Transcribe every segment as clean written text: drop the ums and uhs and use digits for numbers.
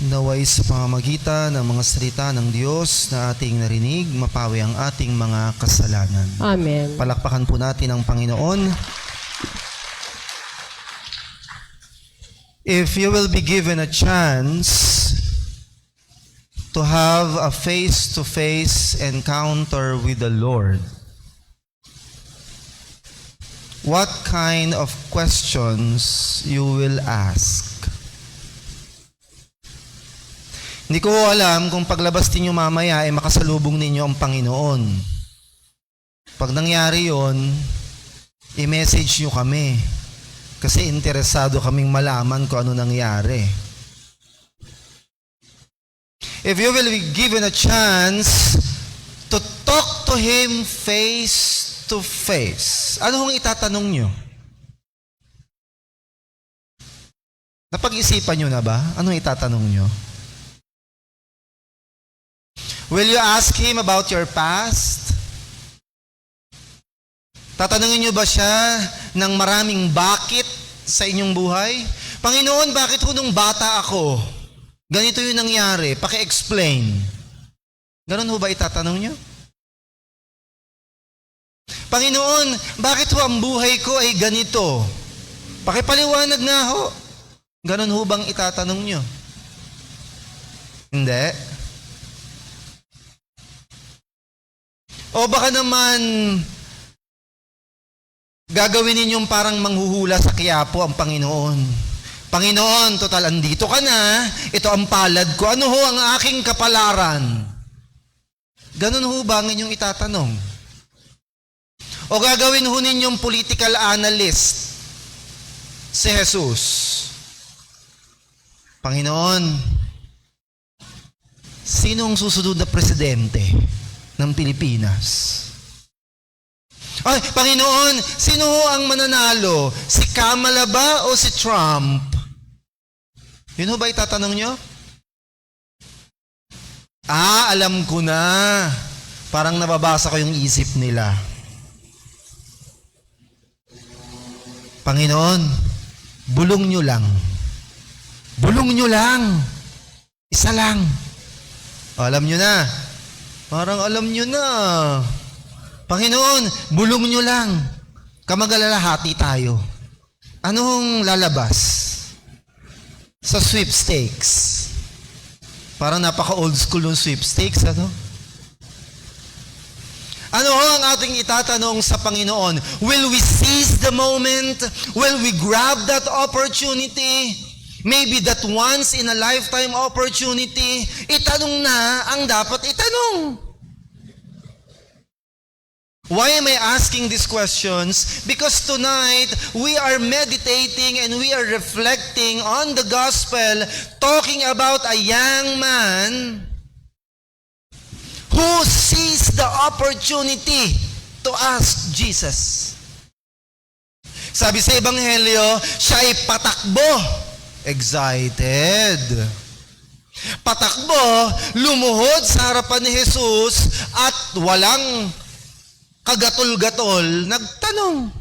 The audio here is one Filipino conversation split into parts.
naway sa pamamagitan ng mga salita ng Diyos na ating narinig, mapawi ang ating mga kasalanan. Amen. Palakpakan po natin ang Panginoon. If you will be given a chance to have a face-to-face encounter with the Lord, what kind of questions you will ask? Hindi ko alam kung paglabas ninyo mamaya ay makasalubong ninyo ang Panginoon. Pag nangyari yon, i-message nyo kami. Kasi interesado kaming malaman kung ano nangyari. If you will be given a chance to talk to Him face to face, ano hong itatanong nyo? Napag-isipan nyo na ba? Anong itatanong nyo? Will you ask Him about your past? Tatanungin niyo ba siya ng maraming bakit sa inyong buhay? Panginoon, bakit ho nung bata ako? Ganito yung nangyari. Paki-explain. Ganun ho ba itatanong niyo? Panginoon, bakit ho ang buhay ko ay ganito? Pakipaliwanag nga ho. Ganun ho bang itatanong niyo? Hindi. O baka naman gagawin ninyong parang manghuhula sa Quiapo ang Panginoon. Panginoon, total andito ka na, ito ang palad ko, ano ho ang aking kapalaran? Ganun ho ba ang inyong itatanong? O gagawin ho ninyong political analyst si Jesus? Panginoon, sino ang susunod na presidente ng Pilipinas? Ay, Panginoon, sino ang mananalo? Si Kamala ba o si Trump? Yun ho ba itatanong nyo? Alam ko na. Parang nababasa ko yung isip nila. Panginoon, bulong nyo lang. Bulong nyo lang. Isa lang. Alam nyo na. Parang alam nyo na. Panginoon, bulong nyo lang. Kamagalahati tayo. Anong lalabas? Sa sweepstakes. Parang napaka-old school ng sweepstakes, ano? Ano ang ating itatanong sa Panginoon? Will we seize the moment? Will we grab that opportunity? Maybe that once in a lifetime opportunity? Itanong na ang dapat itanong. Why am I asking these questions? Because tonight, we are meditating and we are reflecting on the gospel, talking about a young man who sees the opportunity to ask Jesus. Sabi sa Ebanghelyo, siya ay patakbo. Excited. Patakbo, lumuhod sa harapan ni Jesus at walang kagatol-gatol, nagtanong.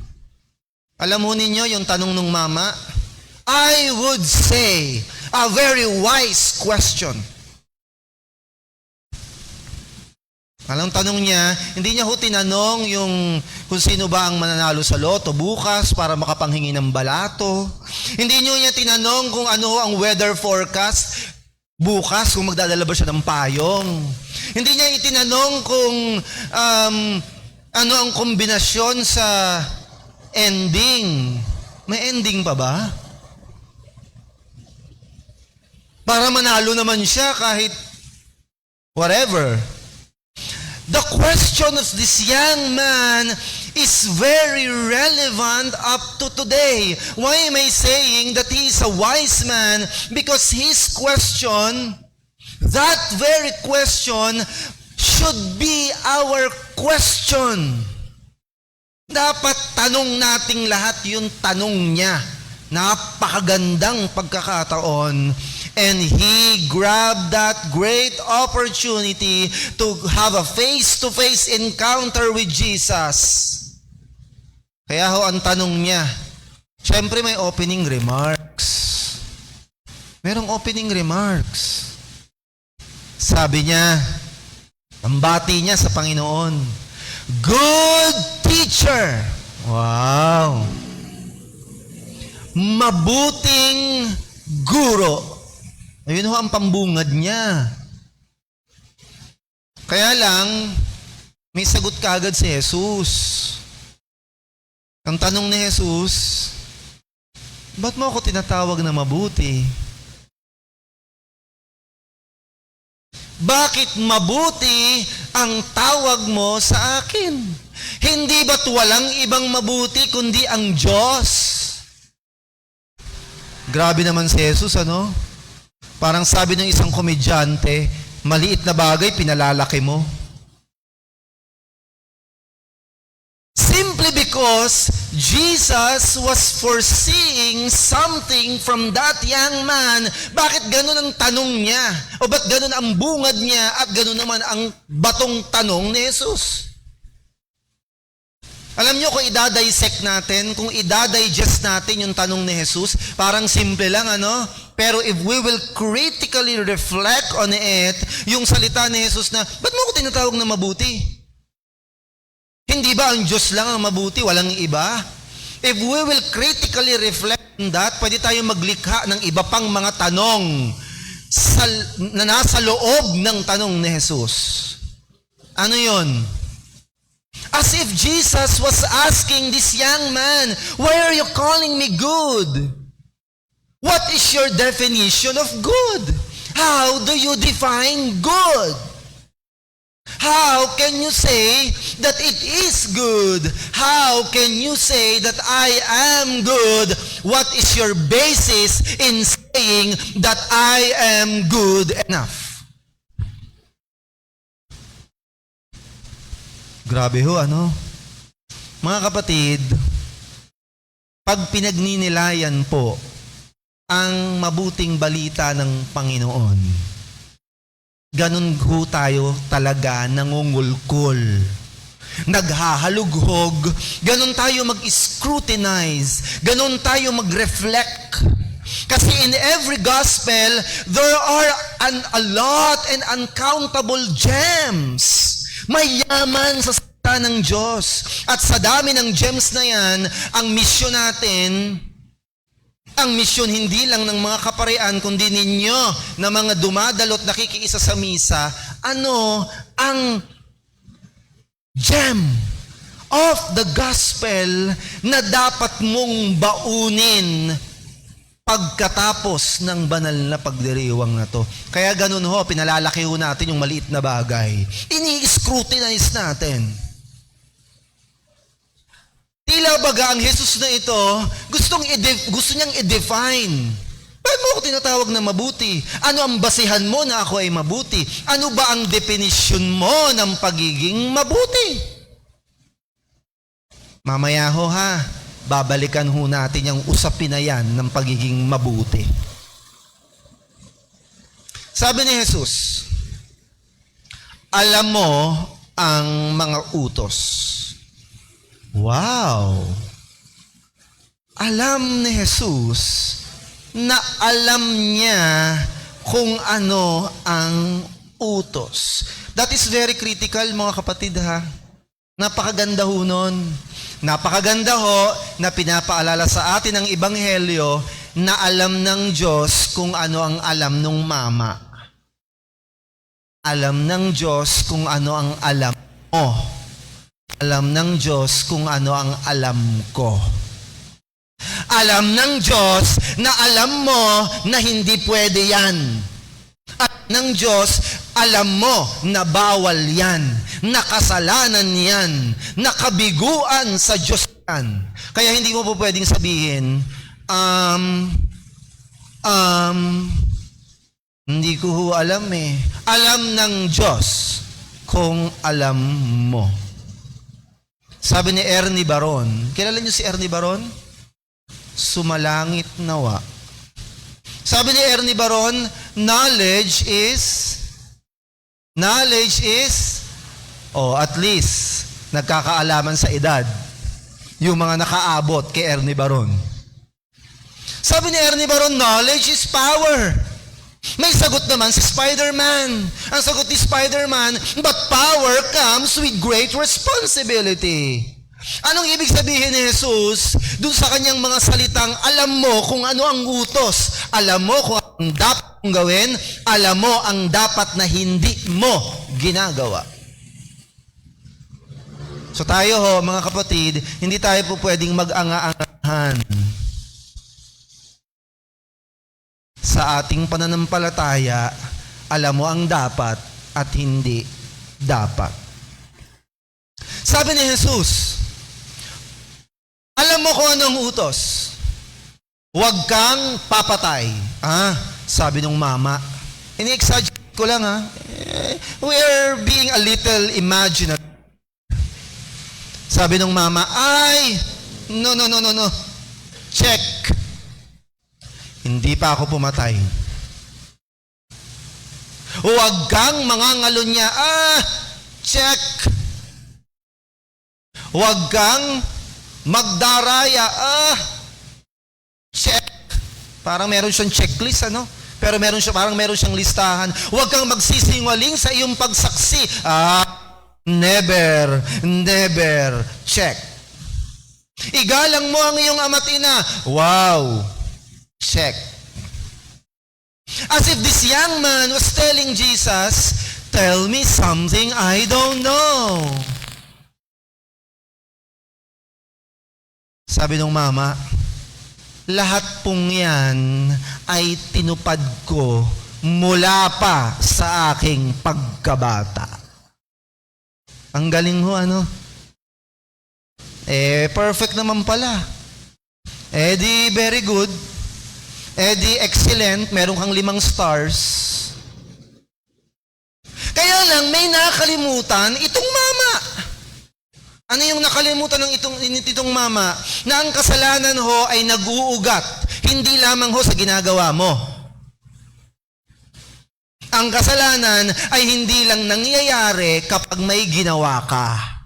Alam mo ninyo yung tanong ng mama? I would say, a very wise question. Alam tanong niya, hindi niya ho tinanong yung kung sino ba ang mananalo sa loto bukas para makapanghingi ng balato. Hindi niya tinanong kung ano ho ang weather forecast bukas, kung magdadala ba siya ng payong. Hindi niya itinanong kung ano ang kombinasyon sa ending? May ending pa ba? Para manalo naman siya kahit whatever. The question of this young man is very relevant up to today. Why am I saying that he is a wise man? Because his question, that very question, should be our question. Dapat tanong nating lahat yung tanong niya. Napakagandang pagkakataon. And he grabbed that great opportunity to have a face-to-face encounter with Jesus. Kaya ho ang tanong niya, syempre may opening remarks. merong opening remarks. Sabi niya, ang bati niya sa Panginoon, good teacher. Wow. Mabuting guro. Ayun ho ang pambungad niya. Kaya lang, may sagot kaagad si Jesus. Ang tanong ni Jesus, ba't mo ako tinatawag na mabuti? Bakit mabuti ang tawag mo sa akin? Hindi ba't walang ibang mabuti kundi ang Diyos? Grabe naman si Jesus, ano? Parang sabi ng isang komedyante, maliit na bagay, pinalalaki mo. Simply because Jesus was foreseeing something from that young man. Bakit ganun ang tanong niya? O ba't ganun ang bungad niya at ganun naman ang batong tanong ni Jesus? Alam niyo kung idadissect natin, kung idadigest natin yung tanong ni Jesus, parang simple lang, ano? Pero if we will critically reflect on it, yung salita ni Jesus na, ba't mo ako tinatawag na mabuti? Hindi ba ang Diyos lang ang mabuti, walang iba? If we will critically reflect on that, pwede tayong maglikha ng iba pang mga tanong na nasa loob ng tanong ni Jesus. Ano yon? As if Jesus was asking this young man, why are you calling me good? What is your definition of good? How do you define good? How can you say that it is good? How can you say that I am good? What is your basis in saying that I am good enough? Grabe ho, ano? Mga kapatid, pag pinagninilayan po ang mabuting balita ng Panginoon, ganun ho tayo talaga nangungulkol, naghahalughog, ganun tayo mag-scrutinize, ganun tayo mag-reflect. Kasi in every gospel, there are a lot and uncountable gems. Mayaman sa salita ng Diyos. At sa dami ng gems na yan, ang misyon natin, ang misyon hindi lang ng mga kaparian, kundi ninyo na mga dumadalot nakikiisa sa misa, ano ang gem of the gospel na dapat mong baunin pagkatapos ng banal na pagdiriwang na to. Kaya ganun ho, pinalalaki ho natin yung maliit na bagay. Ini-scrutinize natin. Tila baga ang Jesus na ito, gusto niyang i-define. Bakit mo ako tinatawag na mabuti? Ano ang basihan mo na ako ay mabuti? Ano ba ang definition mo ng pagiging mabuti? Mamaya ho ha, babalikan ho natin yung usapin na yan ng pagiging mabuti. Sabi ni Jesus, alam mo ang mga utos. Wow! Alam ni Jesus na alam niya kung ano ang utos. That is very critical, mga kapatid, ha? Napakaganda ho nun. Napakaganda ho na pinapaalala sa atin ang Ebanghelyo na alam ng Diyos kung ano ang alam ng mama. Alam ng Diyos kung ano ang alam mo. Alam ng Diyos kung ano ang alam ko. Alam ng Diyos na alam mo na hindi pwede yan. At ng Diyos, alam mo na bawal yan, nakasalanan yan, nakabiguan sa Diyos yan. Kaya hindi mo po pwedeng sabihin, hindi ko ho alam eh. Alam ng Diyos kung alam mo. Sabi ni Ernie Baron, kilala niyo si Ernie Baron? Sumalangit nawa. Sabi ni Ernie Baron, knowledge is, at least, nagkakaalaman sa edad. Yung mga nakaabot kay Ernie Baron. Sabi ni Ernie Baron, knowledge is power. May sagot naman si Spider-Man. Ang sagot ni Spider-Man, but power comes with great responsibility. Anong ibig sabihin ni Jesus dun sa kanyang mga salitang, alam mo kung ano ang utos, alam mo kung ang dapat mong gawin, alam mo ang dapat na hindi mo ginagawa. So tayo ho, mga kapatid, hindi tayo po pwedeng mag-anga-angahan sa ating pananampalataya. Alam mo ang dapat at hindi dapat. Sabi ni Jesus, alam mo kung anong utos. Huwag kang papatay. Sabi nung mama. Ini-exaggerate ko lang we're being a little imaginative. Sabi nung mama, no. Check. Hindi pa ako pumatay. Huwag kang mangangalunya. Check. Huwag kang magdaraya. Check. Parang meron siyang checklist, Pero parang meron siyang listahan. Huwag kang magsisinungaling sa iyong pagsaksi. Never. Check. Igalang mo ang iyong ama't ina. Wow. Check. As if this young man was telling Jesus, tell me something I don't know. Sabi ng mama, lahat pong yan ay tinupad ko mula pa sa aking pagkabata. Ang galing ho, perfect naman pala. Di very good. Di excellent. Meron kang 5 stars. Kaya lang, may nakalimutan itong mama. Ano yung nakalimutan ng itong mama? Na ang kasalanan ho ay nag-uugat. Hindi lamang ho sa ginagawa mo. Ang kasalanan ay hindi lang nangyayari kapag may ginawa ka.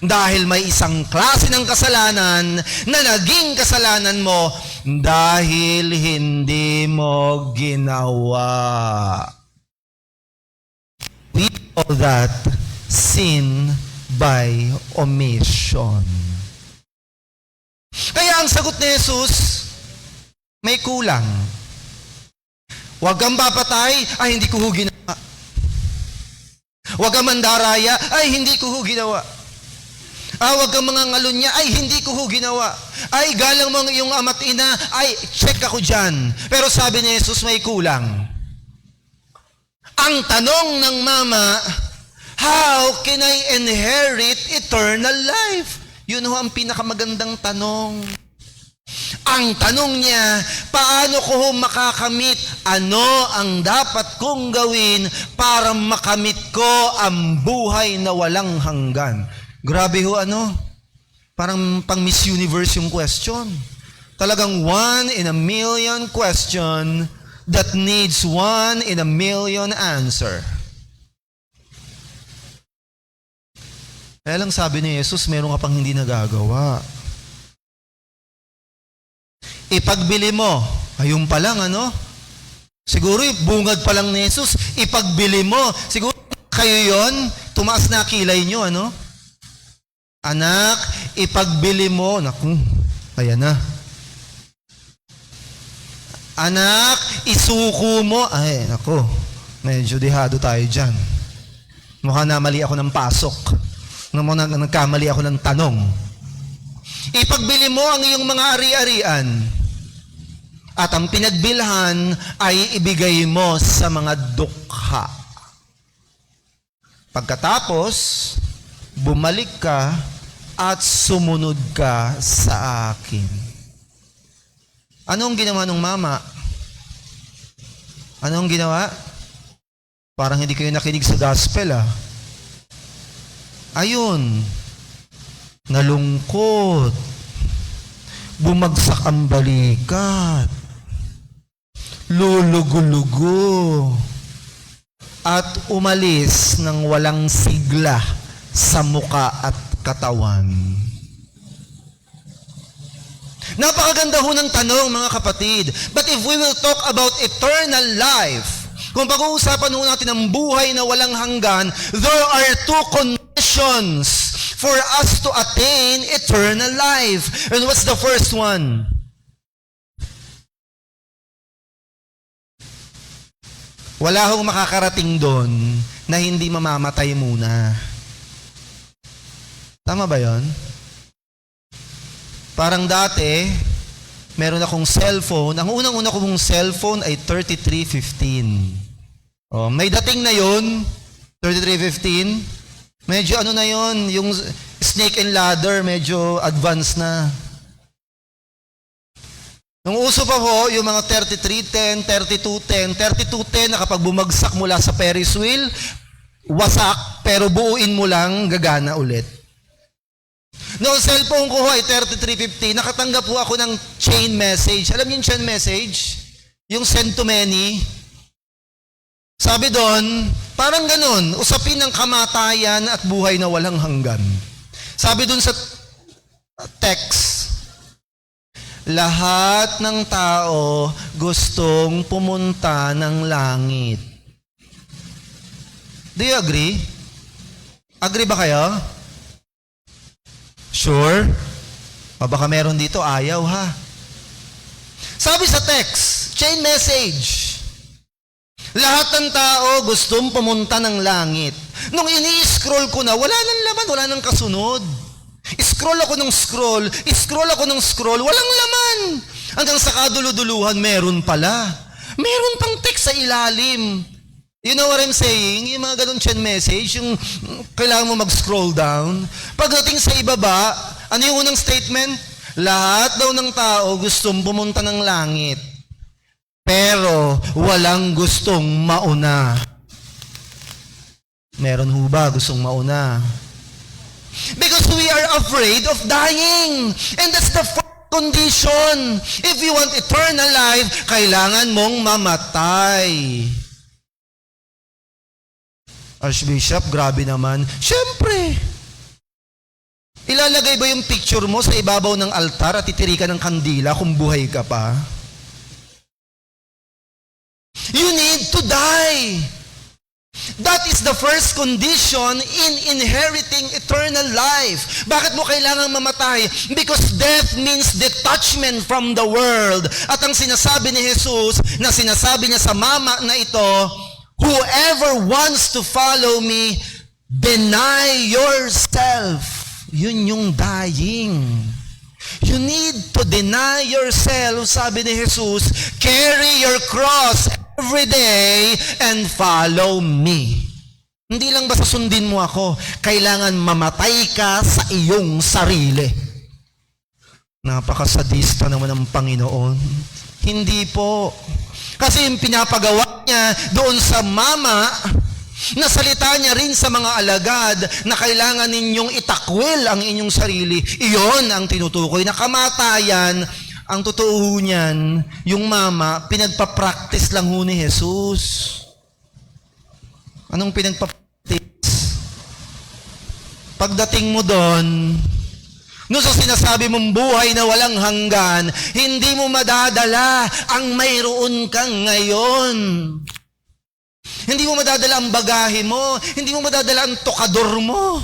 Dahil may isang klase ng kasalanan na naging kasalanan mo dahil hindi mo ginawa. We call that sin by omission. Kaya ang sagot ni Jesus, may kulang. Huwag kang papatay, hindi ko ginawa. Huwag kang mandaraya, hindi ko ginawa. Huwag kang mangangalunya, hindi ko ginawa. Galang mo ang iyong ama't ina, check ako dyan. Pero sabi ni Jesus, may kulang. Ang tanong ng mama, how can I inherit eternal life? Yun ho ang pinakamagandang tanong. Ang tanong niya, paano ko makakamit? Ano ang dapat kong gawin para makamit ko ang buhay na walang hanggan? Grabe ho, parang pang Miss Universe yung question. Talagang 1 in a million question that needs 1 in a million answer. Kaya lang sabi ni Jesus, meron ka pang hindi nagagawa. Ipagbili mo. Ayun pa lang, Siguro bungad pa lang ni Jesus, ipagbili mo. Siguro kayo yon, tumaas na kilay nyo, Anak, ipagbili mo. Naku, ayan na. Anak, isuko mo. Naku, medyo dihado tayo dyan. Mukhang namali ako ng pasok. Nagkamali ako ng tanong. Ipagbili mo ang iyong mga ari-arian. At ang pinagbilhan ay ibigay mo sa mga dukha. Pagkatapos, bumalik ka at sumunod ka sa akin. Anong ginawa ng mama? Anong ginawa? Parang hindi kayo nakinig sa gospel, Ayun, nalungkot, bumagsak ang balikat, lulugo-lugo, at umalis ng walang sigla sa muka at katawan. Napakaganda ho ng tanong, mga kapatid. But if we will talk about eternal life, kung pag-uusapan ho natin ang buhay na walang hanggan, there are two conditions for us to attain eternal life. And what's the first one? Wala hong makakarating doon na hindi mamamatay muna. Tama ba yon? Parang dati, meron akong cellphone. Ang unang-una kong cellphone ay 3315. Oh, may dating na yon, 3315. Medyo ano na yon, yung snake and ladder, medyo advanced na. Nung uso pa ho, yung mga 3310, 3210, 3210 na kapag bumagsak mula sa Ferris wheel, wasak, pero buuin mo lang, gagana ulit. Noong cellphone ko ho ay 3350, nakatanggap po ako ng chain message. Alam niyo yung chain message? Yung send to many. Sabi doon, parang ganun, usapin ng kamatayan at buhay na walang hanggan. Sabi doon sa text, lahat ng tao gustong pumunta ng langit. Do you agree? Agree ba kayo? Sure? O baka meron dito ayaw ha. Sabi sa text, chain message, lahat ng tao gustong pumunta ng langit. Nung ini-scroll ko na, wala nang laman, wala nang kasunod. Scroll ako ng scroll, walang laman. Hanggang sa kaduluduluhan, meron pala. Meron pang text sa ilalim. You know what I'm saying? Yung mga ganun chain message, yung kailangan mo mag-scroll down. Pagdating sa ibaba, ano yung unang statement? Lahat daw ng tao gustong pumunta ng langit. Pero walang gustong mauna. Meron ho ba gustong mauna? Because we are afraid of dying. And that's the first condition. If you want eternal life, kailangan mong mamatay. Archbishop, grabe naman. Siyempre. Ilalagay ba yung picture mo sa ibabaw ng altar at titirikan ng kandila kung buhay ka pa? You need to die. That is the first condition in inheriting eternal life. Bakit mo kailangang mamatay? Because death means detachment from the world. At ang sinasabi ni Jesus, na sinasabi niya sa mama na ito, whoever wants to follow me, deny yourself. Yun yung dying. You need to deny yourself, sabi ni Jesus, carry your cross every day and follow me. Hindi lang basta sundin mo ako, kailangan mamatay ka sa iyong sarili. Napakasadista naman ng Panginoon. Hindi po. Kasi yung pinapagawa niya doon sa mama, nasalita niya rin sa mga alagad na kailangan ninyong itakwil ang inyong sarili. Iyon ang tinutukoy na kamatayan. Ang totoo niyan, yung mama, pinagpa-practice lang ho ni Jesus. Anong pinagpa-practice? Pagdating mo doon, no sa sinasabi mong buhay na walang hanggan, hindi mo madadala ang mayroon kang ngayon. Hindi mo madadala ang bagahe mo, hindi mo madadala ang tokador mo.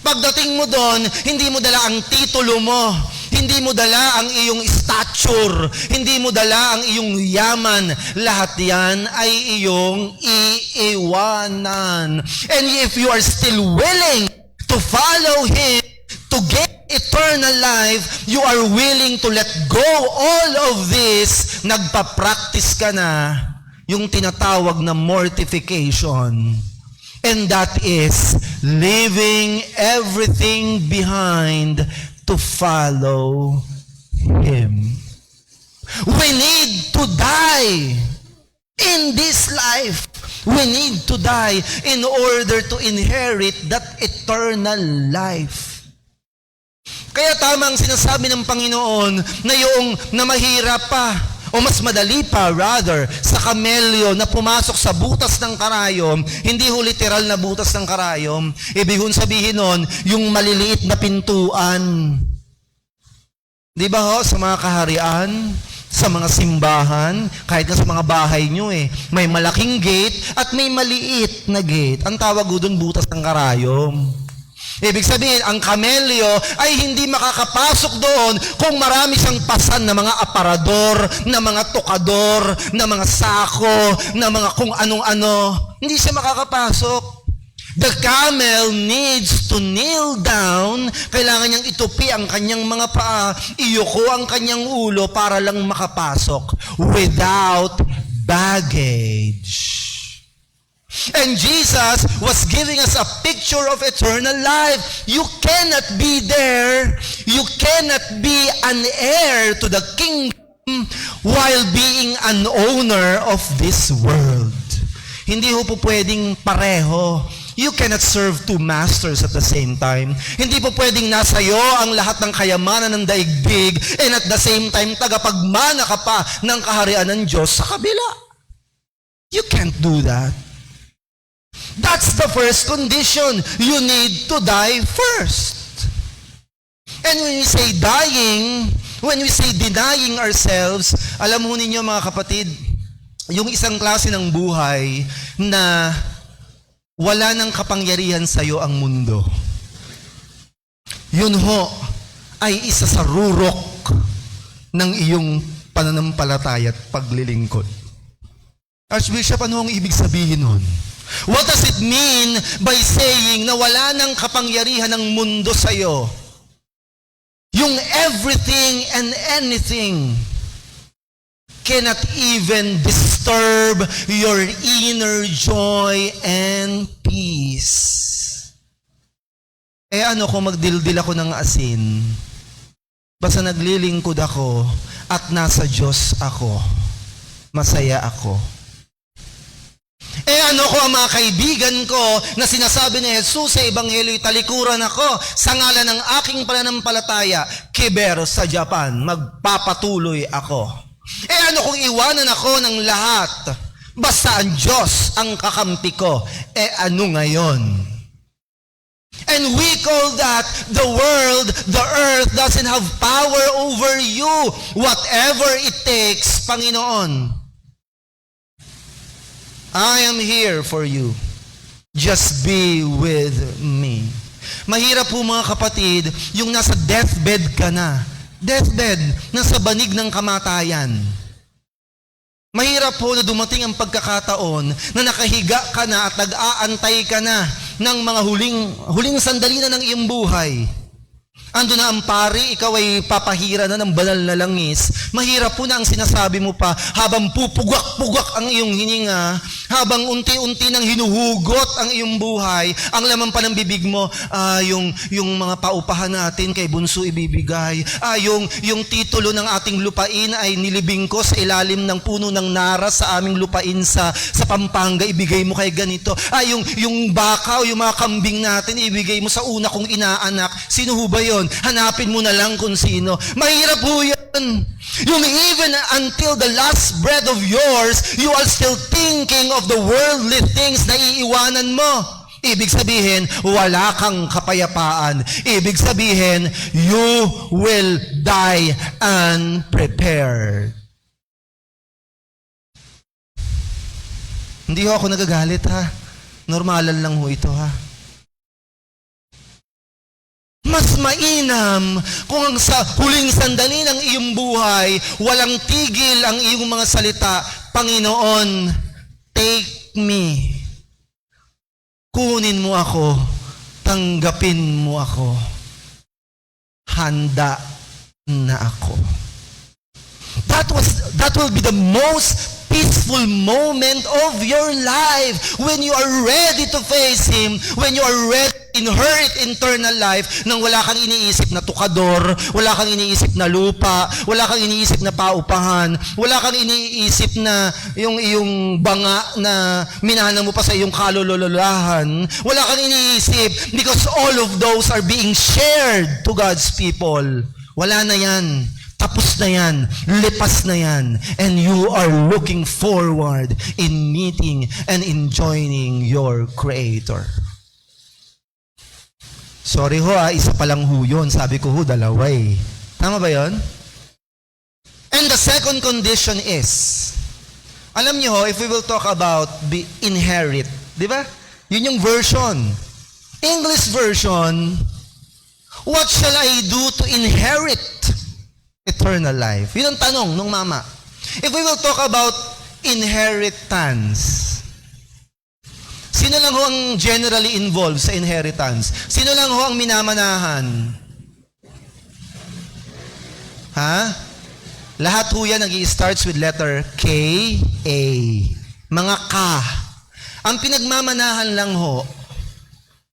Pagdating mo doon, hindi mo dala ang titulo mo, hindi mo dala ang iyong stature, hindi mo dala ang iyong yaman. Lahat yan ay iyong iiwanan. And if you are still willing to follow Him, to get eternal life, you are willing to let go all of this, nagpa-practice ka na yung tinatawag na mortification. And that is leaving everything behind to follow Him. We need to die in this life. We need to die in order to inherit that eternal life. Kaya tamang sinasabi ng Panginoon na yung na mahirap pa, o mas madali pa, rather, sa kamelyo na pumasok sa butas ng karayom, hindi ho literal na butas ng karayom, ibig sabihin nun, yung maliliit na pintuan. Di ba ho, sa mga kaharian, sa mga simbahan, kahit nga sa mga bahay nyo may malaking gate at may maliit na gate. Ang tawag doon, butas ng karayom. Ibig sabihin, ang kamelyo ay hindi makakapasok doon kung marami siyang pasan na mga aparador, na mga tokador, na mga sako, na mga kung anong-ano. Hindi siya makakapasok. The camel needs to kneel down. Kailangan niyang itupi ang kanyang mga paa, iyuko ang kanyang ulo para lang makapasok without baggage. And Jesus was giving us a picture of eternal life. You cannot be there. You cannot be an heir to the kingdom while being an owner of this world. Hindi ho po pwedeng pareho. You cannot serve two masters at the same time. Hindi po pwedeng nasa iyo ang lahat ng kayamanan ng daigdig and at the same time tagapagmana ka pa ng kaharian ng Diyos sa kabila. You can't do that. That's the first condition. You need to die first. And when we say dying, when we say denying ourselves, alam mo ninyo mga kapatid, yung isang klase ng buhay na wala nang kapangyarihan sa iyo ang mundo. Yun ho ay isa sa rurok ng iyong pananampalataya at paglilingkod. Archbishop, ano ang ibig sabihin nun? What does it mean by saying na wala nang kapangyarihan ng mundo sa iyo? Yung everything and anything cannot even disturb your inner joy and peace. Ano kung magdildil ako ng asin? Basta naglilingkod ako at nasa Diyos ako. Masaya ako. Ano ko ang mga kaibigan ko na sinasabi ni Jesus sa Ebanghelyo, talikuran ako sa ngalan ng aking pananampalataya, kiber sa Japan, magpapatuloy ako. Ano kung iwanan ako ng lahat? Basta ang Diyos ang kakampi ko. Ano ngayon? And we call that the world, the earth doesn't have power over you. Whatever it takes, Panginoon. I am here for you. Just be with me. Mahirap po mga kapatid, yung nasa deathbed ka na. Deathbed, nasa banig ng kamatayan. Mahirap po na dumating ang pagkakataon na nakahiga ka na at nag-aantay ka na ng mga huling sandali na ng iyong buhay. Ando na ang pari, ikaw ay papahira na ng banal na langis. Mahirap po na ang sinasabi mo pa habang pupugak-pugak ang iyong hininga, habang unti-unti nang hinuhugot ang iyong buhay, ang laman pa ng bibig mo, yung mga paupahan natin kay Bunso ibibigay. Yung titulo ng ating lupain ay nilibing ko sa ilalim ng puno ng naras sa aming lupain sa Pampanga, ibigay mo kay ganito. Yung baka o yung mga kambing natin, ibigay mo sa una kong inaanak. Sino ho ba yun? Hanapin mo na lang kung sino. Mahirap po yan. Yung even until the last breath of yours, you are still thinking of the worldly things na iiwanan mo. Ibig sabihin, wala kang kapayapaan. Ibig sabihin, you will die unprepared. Hindi ho ako nagagalit ha. Normalan lang ho ito ha. Mas mainam kung ang sa huling sandali ng iyong buhay, walang tigil ang iyong mga salita, Panginoon, take me. Kunin mo ako, tanggapin mo ako. Handa na ako. That will be the most peaceful moment of your life when you are ready to face Him, when you are ready to inherit eternal life nang wala kang iniisip na tukador, wala kang iniisip na lupa, wala kang iniisip na paupahan, wala kang iniisip na yung iyong banga na minana mo pa sa iyong kalululahan, wala kang iniisip because all of those are being shared to God's people. Wala na yan. Tapos na yan, lipas na yan, and you are looking forward in meeting and enjoying your Creator. Sorry ho isa pa lang ho yun. Sabi ko ho, dalawa Tama ba yon? And the second condition is, alam niyo ho, if we will talk about inherit, di ba? Yun yung version. English version, what shall I do to inherit eternal life? Yun ang tanong ng mama. If we will talk about inheritance, sino lang ho ang generally involved sa inheritance? Sino lang ho ang minamanahan? Ha? Lahat ho yan nag-i-starts with letter K, A. Mga ka. Ang pinagmamanahan lang ho,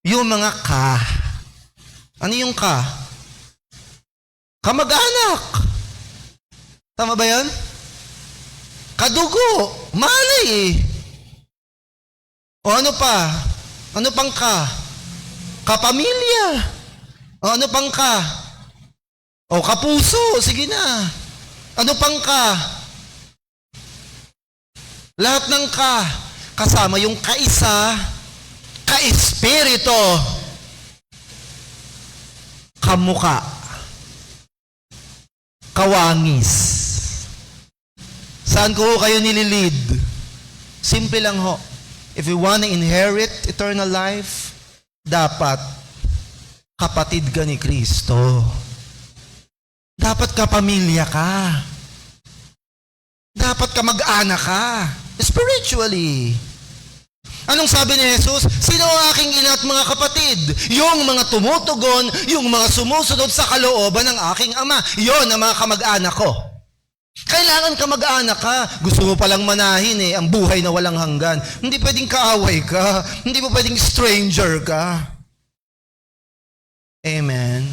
yung mga ka. Ano yung ka? Kamag-anak. Tama ba yan? Kadugo. Malay eh. O ano pa? Ano pang ka? Kapamilya. O ano pang ka? O kapuso. Sige na. Ano pang ka? Lahat ng ka. Kasama yung kaisa, ka-espirito, kamuka, kawangis. Saan ko kayo nililid? Simple lang ho. If you want to inherit eternal life, dapat kapatid ka ni Kristo. Dapat kapamilya ka. Dapat ka mag-anak ka. Spiritually. Anong sabi ni Jesus? Sino ang aking ina at mga kapatid? Yung mga tumutugon, yung mga sumusunod sa kalooban ng aking ama. Yon ang mga kamag-anak ko. Kailangan ka mag-anak ka. Gusto mo palang manahin ang buhay na walang hanggan. Hindi pwedeng kaaway ka. Hindi mo pwedeng stranger ka. Amen.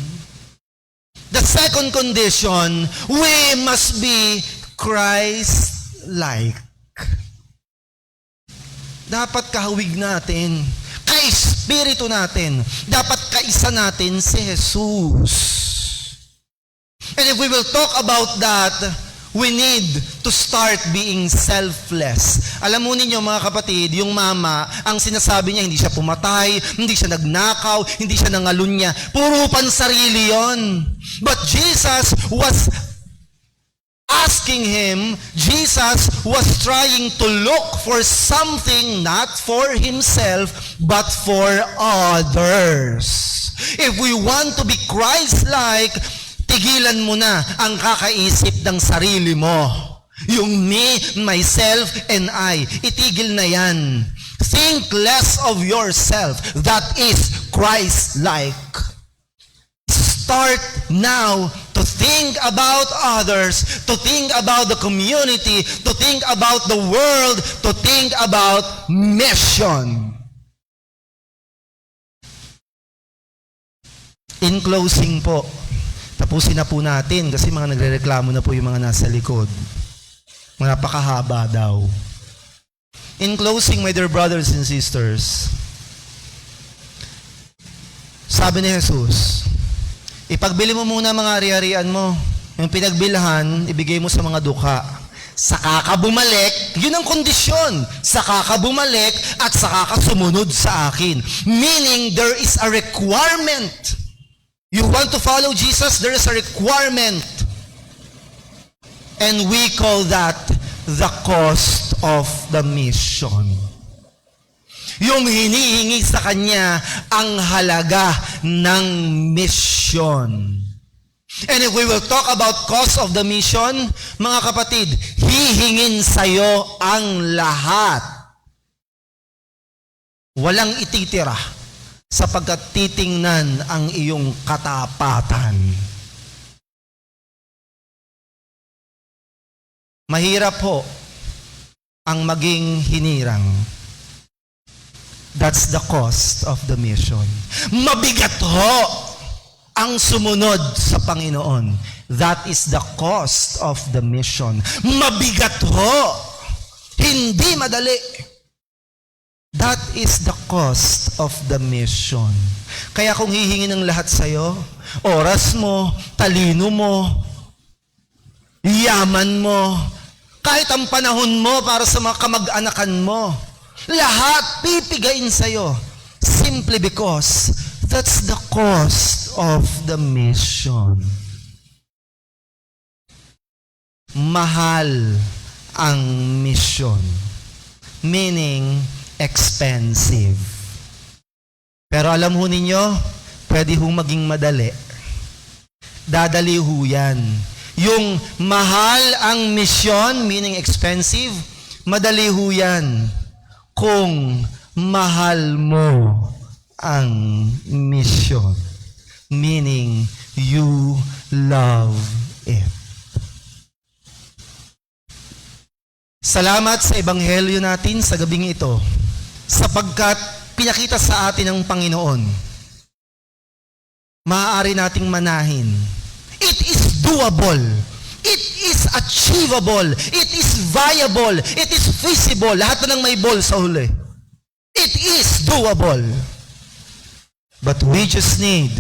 The second condition, we must be Christ-like. Dapat kahawig natin, ka-espiritu natin, dapat kaisa natin si Jesus. And if we will talk about that, we need to start being selfless. Alam mo ninyo mga kapatid, yung mama, ang sinasabi niya, hindi siya pumatay, hindi siya nagnakaw, hindi siya nangalunya. Puro pansarili yon. But Jesus was asking him, Jesus was trying to look for something not for himself, but for others. If we want to be Christ-like, tigilan mo na ang kakaisip ng sarili mo. Yung me, myself, and I. Itigil na yan. Think less of yourself. That is Christ-like. Start now to think about others, to think about the community, to think about the world, to think about mission. In closing po, tapusin na po natin kasi mga nagrereklamo na po yung mga nasa likod. Napakahaba daw. In closing, my dear brothers and sisters, sabi ni Jesus, ipagbili mo muna mga ari-arian mo. Yung pinagbilhan, ibigay mo sa mga dukha. Saka ka bumalik, yun ang kondisyon. Saka ka bumalik at saka ka sumunod sa akin. Meaning, there is a requirement. You want to follow Jesus, there is a requirement. And we call that the cost of the mission. Yung hinihingi sa kanya ang halaga ng mission. And if we will talk about cost of the mission, mga kapatid, hihingin sa'yo ang lahat. Walang ititira sapagkat titingnan ang iyong katapatan. Mahirap ho ang maging hinirang. That's the cost of the mission. Mabigat ho ang sumunod sa Panginoon. That is the cost of the mission. Mabigat ho. Hindi madali. That is the cost of the mission. Kaya kung hihingin ng lahat sa'yo, oras mo, talino mo, yaman mo, kahit ang panahon mo para sa mga kamag-anakan mo, lahat pipigain sa'yo. Simply because that's the cost of the mission. mahal ang misyon. Meaning, expensive. Pero alam ho ninyo, pwede ho maging madali. Dadali ho yan. Yung mahal ang misyon, meaning expensive, madali ho yan. Kung mahal mo ang misyon, meaning you love it. Salamat sa ebanghelyo natin sa gabing ito, sapagkat pinakita sa atin ng Panginoon, maaari nating manahin. It is doable. It is achievable. It is viable. It is feasible. Lahat na ng may ball sa huli. It is doable. But we just need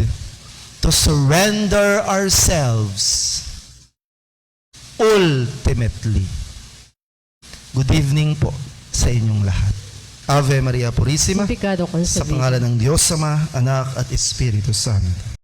to surrender ourselves ultimately. Good evening po sa inyong lahat. Ave Maria Purissima, Pecado sa concebido. pangalan ng Diyos Ama, Anak at Espiritu Santo.